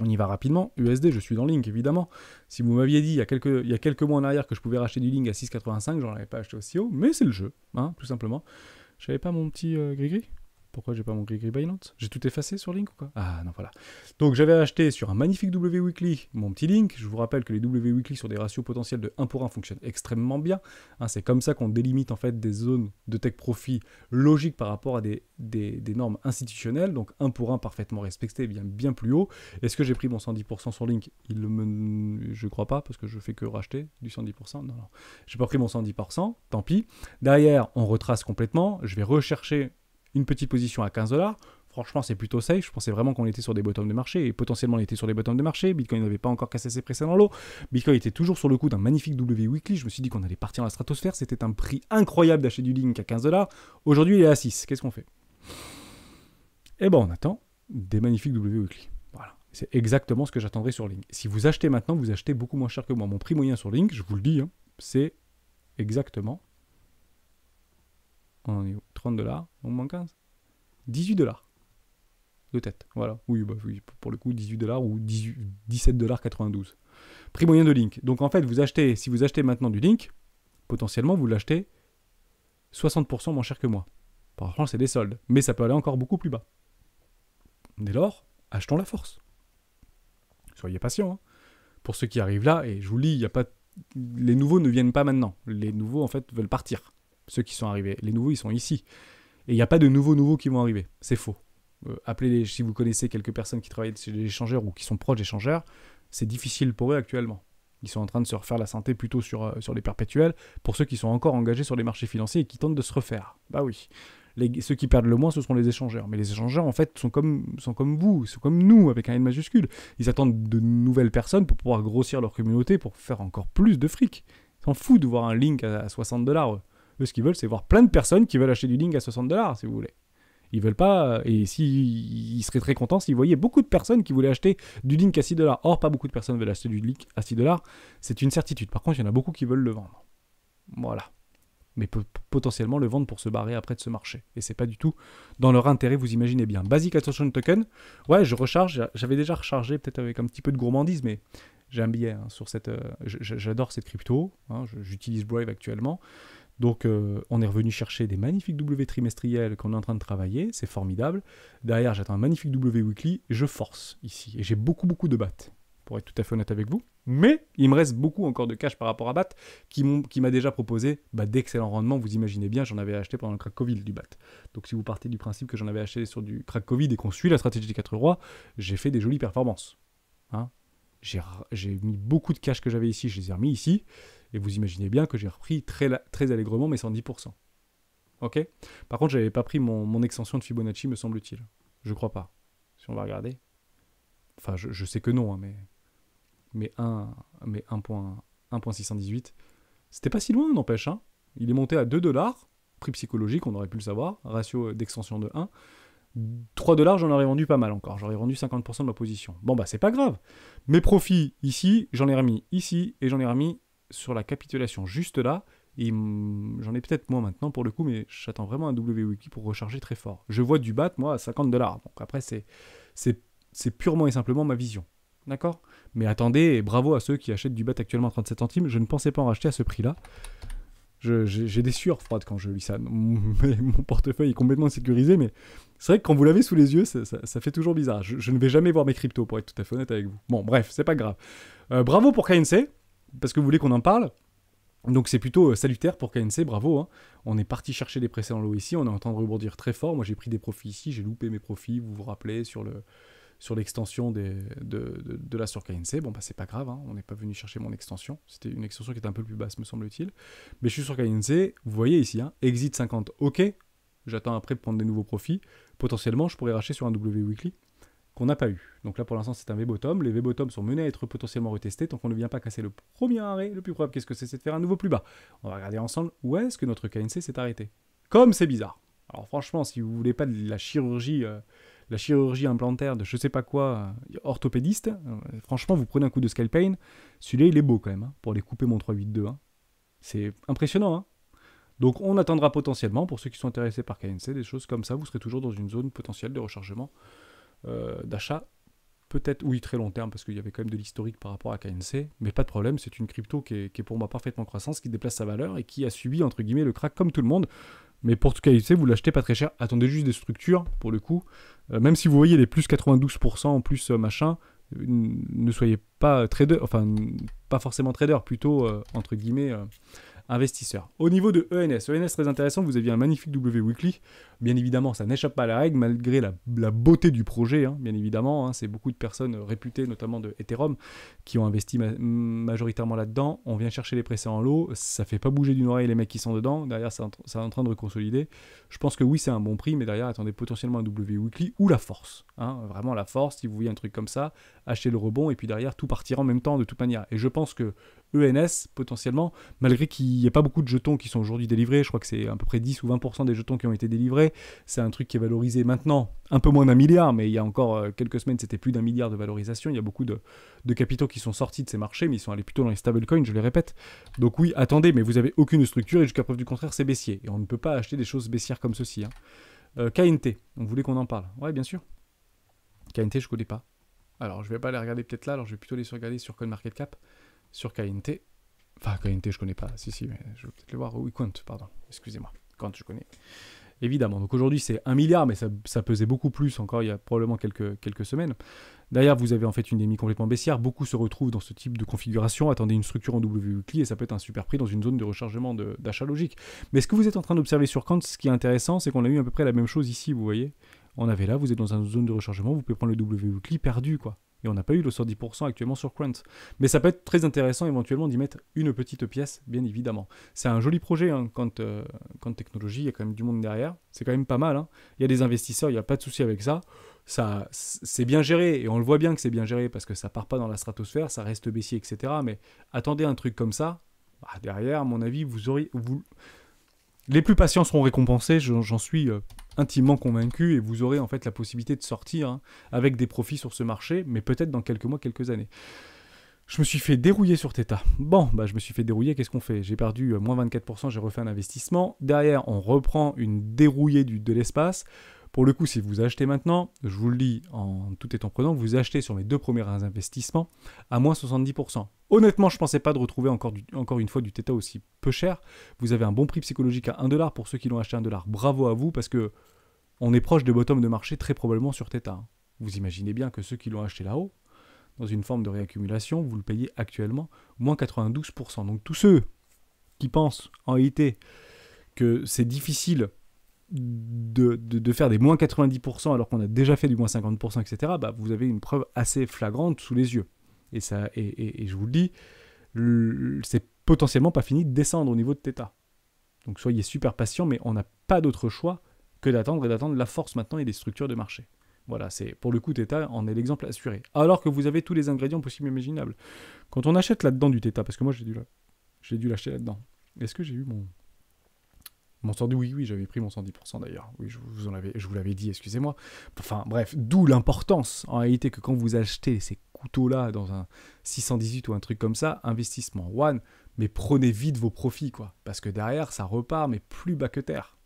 On y va rapidement. USD, je suis dans Link, évidemment. Si vous m'aviez dit il y a quelques mois en arrière que je pouvais racheter du Link à 6,85, j'en avais pas acheté aussi haut. Mais c'est le jeu, hein, tout simplement. J'avais pas mon petit gris-gris. Pourquoi j'ai pas mon gris Binance? J'ai tout effacé sur Link ou quoi? Ah non, voilà. Donc j'avais acheté sur un magnifique W Weekly mon petit Link. Je vous rappelle que les W Weekly sur des ratios potentiels de 1 pour 1 fonctionnent extrêmement bien. Hein, c'est comme ça qu'on délimite en fait des zones de take profit logiques par rapport à des normes institutionnelles. Donc 1 pour 1 parfaitement respecté, bien plus haut. Est-ce que j'ai pris mon 110% sur Link? Je crois pas, parce que je fais que racheter du 110%. Non. J'ai pas pris mon 110%, tant pis. Derrière, on retrace complètement. Je vais rechercher une petite position à 15 $. Franchement, c'est plutôt safe. Je pensais vraiment qu'on était sur des bottoms de marché, et potentiellement on était sur des bottoms de marché. Bitcoin n'avait pas encore cassé ses précédents lots. Bitcoin était toujours sur le coup d'un magnifique W Weekly. Je me suis dit qu'on allait partir dans la stratosphère. C'était un prix incroyable d'acheter du Link à 15 $. Aujourd'hui, il est à 6. Qu'est-ce qu'on fait? Eh ben, on attend des magnifiques W Weekly. Voilà. C'est exactement ce que j'attendrai sur Link. Si vous achetez maintenant, vous achetez beaucoup moins cher que moi. Mon prix moyen sur Link, je vous le dis, hein, c'est exactement... On en est où? 30 $, au moins 15. 18 $ de tête. Voilà. Oui, pour le coup, 18 $ ou 17,92 $. Prix moyen de Link. Donc en fait, si vous achetez maintenant du Link, potentiellement, vous l'achetez 60% moins cher que moi. Par contre, c'est des soldes. Mais ça peut aller encore beaucoup plus bas. Dès lors, achetons la force. Soyez patients. Hein. Pour ceux qui arrivent là, et je vous le dis, il y a pas... les nouveaux ne viennent pas maintenant. Les nouveaux, en fait, veulent partir. Ceux qui sont arrivés. Les nouveaux, ils sont ici. Et il n'y a pas de nouveaux qui vont arriver. C'est faux. Appelez-les, si vous connaissez quelques personnes qui travaillent chez les échangeurs ou qui sont proches d'échangeurs, c'est difficile pour eux actuellement. Ils sont en train de se refaire la santé plutôt sur les perpétuels, pour ceux qui sont encore engagés sur les marchés financiers et qui tentent de se refaire. Bah oui. Ceux qui perdent le moins, ce seront les échangeurs. Mais les échangeurs, en fait, sont comme vous, sont comme nous, avec un N majuscule. Ils attendent de nouvelles personnes pour pouvoir grossir leur communauté, pour faire encore plus de fric. Ils s'en foutent de voir un link à 60 $. Eux, ce qu'ils veulent, c'est voir plein de personnes qui veulent acheter du link à 60 $, si vous voulez. Ils veulent pas, et ils seraient très contents s'ils voyaient beaucoup de personnes qui voulaient acheter du link à 6 $. Or, pas beaucoup de personnes veulent acheter du link à 6 $. C'est une certitude. Par contre, il y en a beaucoup qui veulent le vendre. Voilà. Mais potentiellement le vendre pour se barrer après de ce marché. Et c'est pas du tout dans leur intérêt, vous imaginez bien. Basic Attention Token, ouais, je recharge. J'avais déjà rechargé, peut-être avec un petit peu de gourmandise, mais j'ai un billet sur cette... j'adore cette crypto. Hein, j'utilise Brave actuellement. Donc, on est revenu chercher des magnifiques W trimestriels qu'on est en train de travailler. C'est formidable. Derrière, j'attends un magnifique W weekly. Je force ici. Et j'ai beaucoup de BAT, pour être tout à fait honnête avec vous. Mais il me reste beaucoup encore de cash par rapport à BAT qui m'a déjà proposé d'excellents rendements. Vous imaginez bien, j'en avais acheté pendant le crack Covid du BAT. Donc, si vous partez du principe que j'en avais acheté sur du crack Covid et qu'on suit la stratégie des 4 rois, j'ai fait des jolies performances. Hein, j'ai mis beaucoup de cash que j'avais ici, je les ai remis ici. Et vous imaginez bien que j'ai repris très allègrement mes 110%. Ok ? Par contre, je n'avais pas pris mon extension de Fibonacci, me semble-t-il. Je crois pas. Si on va regarder. Enfin, je sais que non, hein, mais 1.618, c'était pas si loin, n'empêche. Hein. Il est monté à 2 $, prix psychologique, on aurait pu le savoir, ratio d'extension de 1. 3 $, j'en aurais vendu pas mal encore. J'aurais vendu 50% de ma position. Bon, bah, c'est pas grave. Mes profits ici, j'en ai remis ici, et j'en ai remis sur la capitulation juste là, et j'en ai peut-être moins maintenant pour le coup, mais j'attends vraiment un W-Wiki pour recharger très fort. Je vois du BAT, moi, à 50 $. Donc après, c'est purement et simplement ma vision. D'accord ? Mais attendez, et bravo à ceux qui achètent du BAT actuellement à 37 centimes, je ne pensais pas en racheter à ce prix-là. J'ai des sueurs froides quand je lis ça. Mon portefeuille est complètement sécurisé, mais c'est vrai que quand vous l'avez sous les yeux, ça fait toujours bizarre. Je ne vais jamais voir mes cryptos, pour être tout à fait honnête avec vous. Bon, bref, c'est pas grave. Bravo pour KNC, parce que vous voulez qu'on en parle. Donc c'est plutôt salutaire pour KNC, bravo. Hein. On est parti chercher des précédents lots ici, on est en train de rebondir très fort. Moi j'ai pris des profits ici, j'ai loupé mes profits, vous vous rappelez, sur l'extension de la sur KNC. Bon bah c'est pas grave, hein. On n'est pas venu chercher mon extension. C'était une extension qui était un peu plus basse, me semble-t-il. Mais je suis sur KNC, vous voyez ici, hein, exit 50, ok. J'attends après de prendre des nouveaux profits. Potentiellement je pourrais racheter sur un W Weekly qu'on n'a pas eu. Donc là, pour l'instant, c'est un V-bottom. Les V-bottom sont menés à être potentiellement retestés tant qu'on ne vient pas casser le premier arrêt. Le plus probable, qu'est-ce que c'est de faire un nouveau plus bas. On va regarder ensemble où est-ce que notre KNC s'est arrêté. Comme c'est bizarre. Alors franchement, si vous voulez pas de la chirurgie implantaire de je sais pas quoi, orthopédiste, franchement, vous prenez un coup de Scalpane. Celui-là, il est beau quand même, hein, pour aller couper mon 382. Hein. C'est impressionnant, hein. Donc on attendra potentiellement, pour ceux qui sont intéressés par KNC, des choses comme ça. Vous serez toujours dans une zone potentielle de rechargement. D'achat, peut-être, oui, très long terme, parce qu'il y avait quand même de l'historique par rapport à KNC, mais pas de problème, c'est une crypto qui est pour moi parfaitement croissance, qui déplace sa valeur et qui a subi, entre guillemets, le crack comme tout le monde. Mais pour tout KNC, vous l'achetez pas très cher, attendez juste des structures, pour le coup, même si vous voyez les plus 92% en plus machin, ne soyez pas trader, enfin, pas forcément trader, plutôt, entre guillemets, investisseur. Au niveau de ENS très intéressant, vous aviez un magnifique W Weekly. Bien évidemment, ça n'échappe pas à la règle, malgré la beauté du projet, hein, bien évidemment. Hein, c'est beaucoup de personnes réputées, notamment de Ethereum, qui ont investi majoritairement là-dedans. On vient chercher les précédents lots, ça fait pas bouger d'une oreille les mecs qui sont dedans. Derrière, c'est en train de reconsolider. Je pense que oui, c'est un bon prix, mais derrière, attendez potentiellement un W Weekly ou la force. Hein, vraiment la force, si vous voyez un truc comme ça, achetez le rebond, et puis derrière, tout partira en même temps, de toute manière. Et je pense que ENS, potentiellement, malgré qu'il n'y ait pas beaucoup de jetons qui sont aujourd'hui délivrés, je crois que c'est à peu près 10 ou 20% des jetons qui ont été délivrés, c'est un truc qui est valorisé maintenant, un peu moins d'1 milliard, mais il y a encore quelques semaines, c'était plus d'1 milliard de valorisation, il y a beaucoup de capitaux qui sont sortis de ces marchés, mais ils sont allés plutôt dans les stablecoins, je les répète. Donc oui, attendez, mais vous n'avez aucune structure, et jusqu'à preuve du contraire, c'est baissier, et on ne peut pas acheter des choses baissières comme ceci. Hein. KNT, on voulait qu'on en parle. Ouais, bien sûr. KNT, je ne connais pas. Alors, je ne vais pas les regarder peut-être là, alors je vais plutôt les regarder sur CoinMarketCap. Sur KNT. Enfin, KNT, je connais pas. Si, mais je vais peut-être le voir. Oui, Quant, pardon. Excusez-moi. Quant, je connais. évidemment. Donc aujourd'hui, c'est 1 milliard, mais ça pesait beaucoup plus encore il y a probablement quelques semaines. Derrière, vous avez en fait une DMI complètement baissière. Beaucoup se retrouvent dans ce type de configuration. Attendez une structure en W weekly et ça peut être un super prix dans une zone de rechargement d'achat logique. Mais ce que vous êtes en train d'observer sur Kant, ce qui est intéressant, c'est qu'on a eu à peu près la même chose ici, vous voyez. On avait là, vous êtes dans une zone de rechargement, vous pouvez prendre le W weekly perdu, quoi. Et on n'a pas eu le 110% actuellement sur Quant. Mais ça peut être très intéressant éventuellement d'y mettre une petite pièce, bien évidemment. C'est un joli projet, hein, Quant Technologies, il y a quand même du monde derrière. C'est quand même pas mal, hein. Il y a des investisseurs, il n'y a pas de souci avec ça. C'est bien géré, et on le voit bien que c'est bien géré, parce que ça part pas dans la stratosphère, ça reste baissier, etc. Mais attendez un truc comme ça, bah, derrière, à mon avis, les plus patients seront récompensés, j'en suis intimement convaincu, et vous aurez en fait la possibilité de sortir, hein, avec des profits sur ce marché, mais peut-être dans quelques mois, quelques années. Je me suis fait dérouiller sur Theta. Bon, bah je me suis fait dérouiller, qu'est-ce qu'on fait? J'ai perdu moins 24%, j'ai refait un investissement. Derrière, on reprend une dérouillée de l'espace. Pour le coup, si vous achetez maintenant, je vous le dis en tout étant prenant, vous achetez sur mes 2 premiers investissements à moins 70%. Honnêtement, je ne pensais pas de retrouver encore une fois du Theta aussi peu cher. Vous avez un bon prix psychologique à 1$ pour ceux qui l'ont acheté à 1$. Bravo à vous, parce que on est proche des bottoms de marché très probablement sur Theta. Vous imaginez bien que ceux qui l'ont acheté là-haut, dans une forme de réaccumulation, vous le payez actuellement moins 92%. Donc tous ceux qui pensent en réalité que c'est difficile de faire des moins 90% alors qu'on a déjà fait du moins 50%, etc., bah, vous avez une preuve assez flagrante sous les yeux. Et je vous le dis, c'est potentiellement pas fini de descendre au niveau de Theta. Donc soyez super patient, mais on n'a pas d'autre choix que d'attendre la force maintenant et des structures de marché. Voilà, c'est pour le coup Theta en est l'exemple assuré. Alors que vous avez tous les ingrédients possibles et imaginables. Quand on achète là-dedans du Theta, parce que moi j'ai dû l'acheter là-dedans. Est-ce que j'ai eu mon 110, oui, j'avais pris mon 110% d'ailleurs. Oui, je vous l'avais dit, excusez-moi. Enfin, bref, d'où l'importance, en réalité, que quand vous achetez ces couteaux-là dans un 618 ou un truc comme ça, investissement one, mais prenez vite vos profits, quoi. Parce que derrière, ça repart, mais plus bas que terre.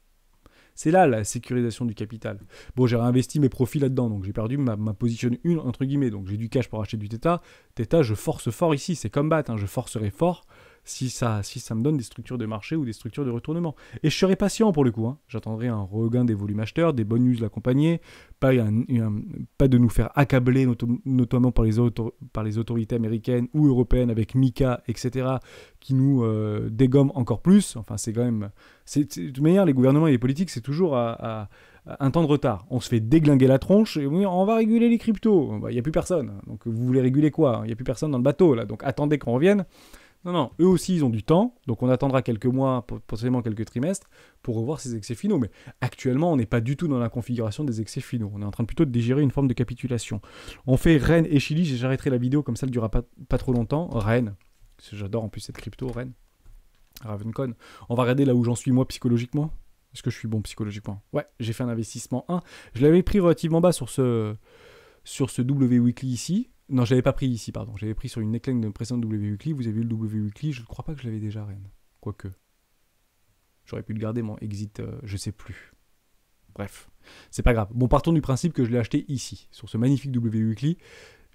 C'est là la sécurisation du capital. Bon, j'ai réinvesti mes profits là-dedans, donc j'ai perdu ma position 1, entre guillemets. Donc j'ai du cash pour acheter du Theta. Theta, je force fort ici, c'est comme BAT, hein, je forcerai fort. Si ça me donne des structures de marché ou des structures de retournement. Et je serai patient pour le coup. Hein. J'attendrai un regain des volumes acheteurs, des bonnes news l'accompagner, pas de nous faire accabler, notamment par les autorités américaines ou européennes avec MiCA, etc., qui nous dégomment encore plus. Enfin, c'est quand même... de toute manière, les gouvernements et les politiques, c'est toujours à un temps de retard. On se fait déglinguer la tronche et on va réguler les cryptos. Il n'y a plus personne. Donc vous voulez réguler quoi? Il n'y a plus personne dans le bateau, là. Donc attendez qu'on revienne. Non, eux aussi, ils ont du temps, donc on attendra quelques mois, potentiellement quelques trimestres, pour revoir ces excès finaux. Mais actuellement, on n'est pas du tout dans la configuration des excès finaux. On est en train plutôt de digérer une forme de capitulation. On fait Rennes et Chili, j'arrêterai la vidéo, comme ça, elle ne durera pas trop longtemps. Rennes, j'adore en plus cette crypto, Rennes. Ravencon. On va regarder là où j'en suis, moi, psychologiquement. Est-ce que je suis bon psychologiquement? Ouais, j'ai fait un investissement 1. Je l'avais pris relativement bas sur ce W Weekly ici. Non, je l'avais pas pris ici, pardon. J'avais pris sur une neckline de précédente W Weekly. Vous avez vu le W Weekly, je ne crois pas que je l'avais déjà, Rennes. Quoique. J'aurais pu le garder, mon exit, je sais plus. Bref, c'est pas grave. Bon, partons du principe que je l'ai acheté ici, sur ce magnifique W Weekly.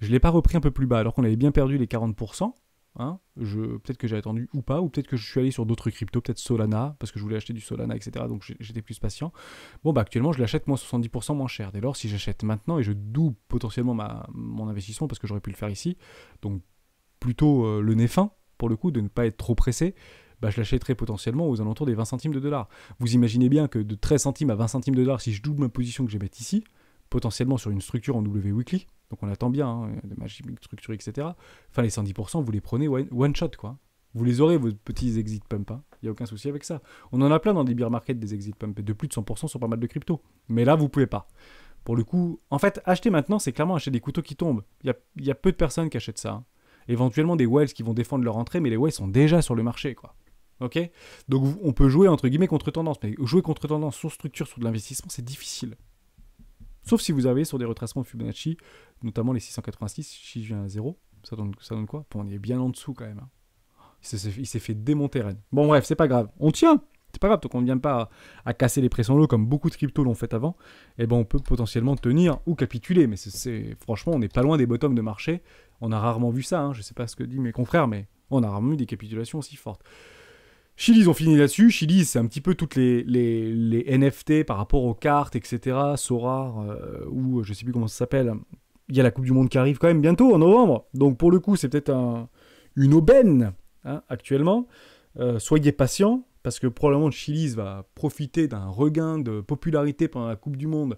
Je ne l'ai pas repris un peu plus bas, alors qu'on avait bien perdu les 40%. Hein, peut-être que j'ai attendu ou pas, ou peut-être que je suis allé sur d'autres cryptos, peut-être Solana, parce que je voulais acheter du Solana, etc. Donc j'étais plus patient. Bon, bah actuellement, je l'achète moins 70% moins cher. Dès lors, si j'achète maintenant et je double potentiellement mon investissement, parce que j'aurais pu le faire ici, donc plutôt le nez fin, pour le coup, de ne pas être trop pressé, bah, je l'achèterai potentiellement aux alentours des 20 centimes de dollars. Vous imaginez bien que de 13 centimes à 20 centimes de dollars, si je double ma position que je vais mettre ici, potentiellement sur une structure en W Weekly, donc on attend bien, hein, de magic structure, etc. Enfin, les 110%, vous les prenez one shot, quoi. Vous les aurez, vos petits exit pump, hein. Il n'y a aucun souci avec ça. On en a plein dans des bear market, des exit pump, de plus de 100% sur pas mal de cryptos. Mais là, vous pouvez pas. Pour le coup, en fait, acheter maintenant, c'est clairement acheter des couteaux qui tombent. Il y a peu de personnes qui achètent ça. Hein. Éventuellement, des whales qui vont défendre leur entrée, mais les whales sont déjà sur le marché, quoi. Ok? Donc, on peut jouer, entre guillemets, contre-tendance. Mais jouer contre-tendance sur structure, sur de l'investissement, c'est difficile. Sauf si vous avez sur des retracements de Fibonacci, notamment les 686, si je viens à 0, ça donne quoi? Bon, on est bien en dessous quand même. Hein. Il s'est fait démonter Rennes. Bon bref, c'est pas grave. On tient. C'est pas grave, tant qu'on ne vient pas à casser les pressions l'eau comme beaucoup de cryptos l'ont fait avant, eh ben on peut potentiellement tenir ou capituler. Mais franchement, on n'est pas loin des bottoms de marché. On a rarement vu ça. Hein. Je sais pas ce que disent mes confrères, mais on a rarement eu des capitulations aussi fortes. Chiliz, on finit là-dessus. Chiliz, c'est un petit peu toutes les NFT par rapport aux cartes, etc. Sora, ou je sais plus comment ça s'appelle. Il y a la Coupe du Monde qui arrive quand même bientôt, en novembre. Donc pour le coup, c'est peut-être une aubaine hein, actuellement. Soyez patients, parce que probablement Chiliz va profiter d'un regain de popularité pendant la Coupe du Monde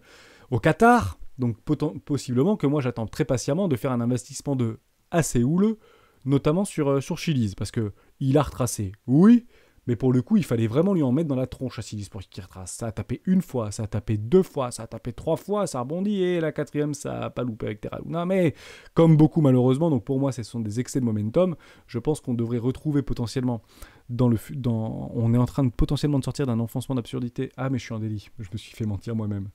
au Qatar. Donc possiblement que moi j'attends très patiemment de faire un investissement de assez houleux, notamment sur Chiliz, parce que il a retracé, oui, mais pour le coup, il fallait vraiment lui en mettre dans la tronche à Chiliz pour qu'il retrace. Ça a tapé une fois, ça a tapé deux fois, ça a tapé trois fois, ça a rebondi, et la quatrième, ça a pas loupé avec Terrauna. Mais comme beaucoup malheureusement, donc pour moi, ce sont des excès de momentum. Je pense qu'on devrait retrouver potentiellement on est en train de potentiellement de sortir d'un enfoncement d'absurdité. Ah, mais je suis en délit, je me suis fait mentir moi-même.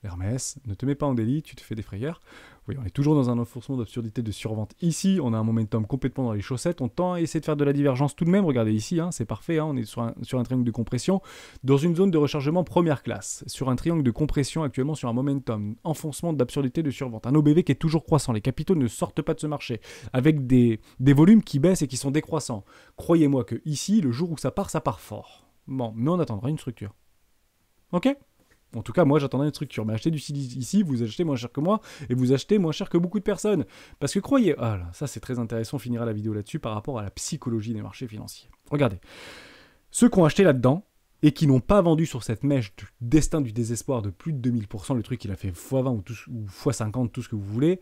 Hermès, ne te mets pas en délit, tu te fais des frayeurs. Oui, on est toujours dans un enfoncement d'absurdité de survente. Ici, on a un momentum complètement dans les chaussettes. On tend à essayer de faire de la divergence tout de même. Regardez ici, hein, c'est parfait. Hein, on est sur un triangle de compression dans une zone de rechargement première classe. Sur un triangle de compression actuellement sur un momentum. Enfoncement d'absurdité de survente. Un OBV qui est toujours croissant. Les capitaux ne sortent pas de ce marché. Avec des volumes qui baissent et qui sont décroissants. Croyez-moi que ici, le jour où ça part fort. Bon, mais on attendra une structure. Ok ? En tout cas, moi, j'attendais une structure. Mais acheter du Chiliz ici, vous achetez moins cher que moi, et vous achetez moins cher que beaucoup de personnes. Parce que croyez... Ah là, ça c'est très intéressant, on finira la vidéo là-dessus par rapport à la psychologie des marchés financiers. Regardez. Ceux qui ont acheté là-dedans, et qui n'ont pas vendu sur cette mèche du destin du désespoir de plus de 2000%, le truc il a fait x20 ou x50, tout ce que vous voulez,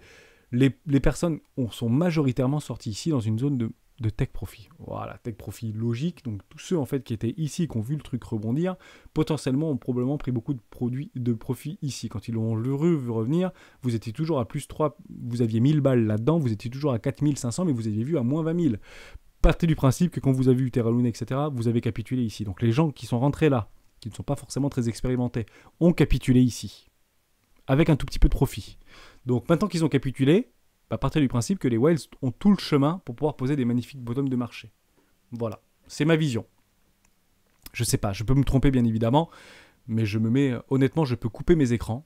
les personnes sont majoritairement sorties ici dans une zone de tech profit. Voilà, tech profit logique. Donc tous ceux en fait qui étaient ici, qui ont vu le truc rebondir, potentiellement ont probablement pris beaucoup de profit ici. Quand ils l'ont vu revenir, vous étiez toujours à plus 3, vous aviez 1000 balles là-dedans, vous étiez toujours à 4500, mais vous aviez vu à moins 20 000. Partez du principe que quand vous avez eu Terra Luna, etc., vous avez capitulé ici. Donc les gens qui sont rentrés là, qui ne sont pas forcément très expérimentés, ont capitulé ici, avec un tout petit peu de profit. Donc maintenant qu'ils ont capitulé, partez du principe que les whales ont tout le chemin pour pouvoir poser des magnifiques bottoms de marché. Voilà, c'est ma vision. Je sais pas, je peux me tromper bien évidemment, mais je me mets, honnêtement, je peux couper mes écrans,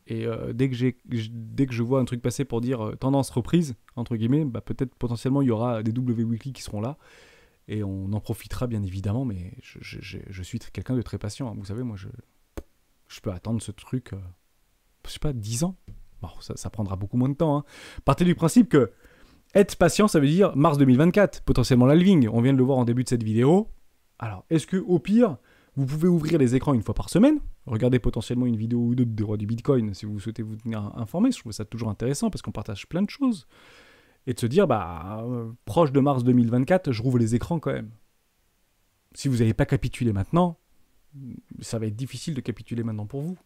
et dès que je vois un truc passer pour dire tendance reprise, entre guillemets, peut-être potentiellement il y aura des W Weekly qui seront là, et on en profitera bien évidemment, mais je suis quelqu'un de très patient, hein. Vous savez, moi je peux attendre ce truc, je sais pas, 10 ans. Bon, ça prendra beaucoup moins de temps. Hein. Partez du principe que être patient, ça veut dire mars 2024, potentiellement l'halving. On vient de le voir en début de cette vidéo. Alors, est-ce que au pire, vous pouvez ouvrir les écrans une fois par semaine, regardez potentiellement une vidéo ou deux des rois du Bitcoin si vous souhaitez vous tenir informé. Je trouve ça toujours intéressant parce qu'on partage plein de choses. Et de se dire, proche de mars 2024, je rouvre les écrans quand même. Si vous n'avez pas capitulé maintenant, ça va être difficile de capituler maintenant pour vous.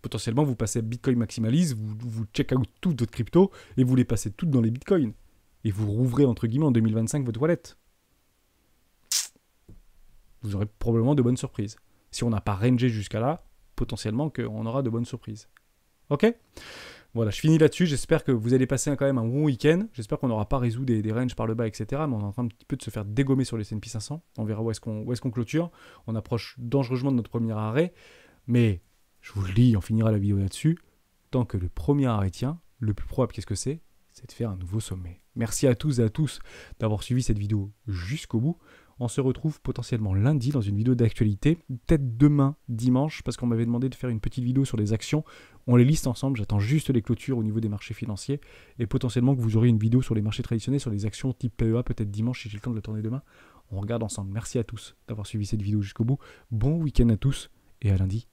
Potentiellement, vous passez à Bitcoin Maximalise, vous check out toutes votre crypto et vous les passez toutes dans les bitcoins. Et vous rouvrez, entre guillemets, en 2025 votre wallet. Vous aurez probablement de bonnes surprises. Si on n'a pas rangé jusqu'à là, potentiellement qu'on aura de bonnes surprises. Ok ? Voilà, je finis là-dessus. J'espère que vous allez passer quand même un bon week-end. J'espère qu'on n'aura pas résolu des ranges par le bas, etc. Mais on est en train un petit peu de se faire dégommer sur les S&P 500. On verra où est-ce qu'on clôture. On approche dangereusement de notre premier arrêt. Mais... je vous le dis, on finira la vidéo là-dessus. Tant que le premier arrêt tient, le plus probable, qu'est-ce que c'est ? C'est de faire un nouveau sommet. Merci à tous et à tous d'avoir suivi cette vidéo jusqu'au bout. On se retrouve potentiellement lundi dans une vidéo d'actualité, peut-être demain, dimanche, parce qu'on m'avait demandé de faire une petite vidéo sur les actions. On les liste ensemble, j'attends juste les clôtures au niveau des marchés financiers, et potentiellement que vous aurez une vidéo sur les marchés traditionnels, sur les actions type PEA, peut-être dimanche si j'ai le temps de le tourner demain. On regarde ensemble. Merci à tous d'avoir suivi cette vidéo jusqu'au bout. Bon week-end à tous, et à lundi.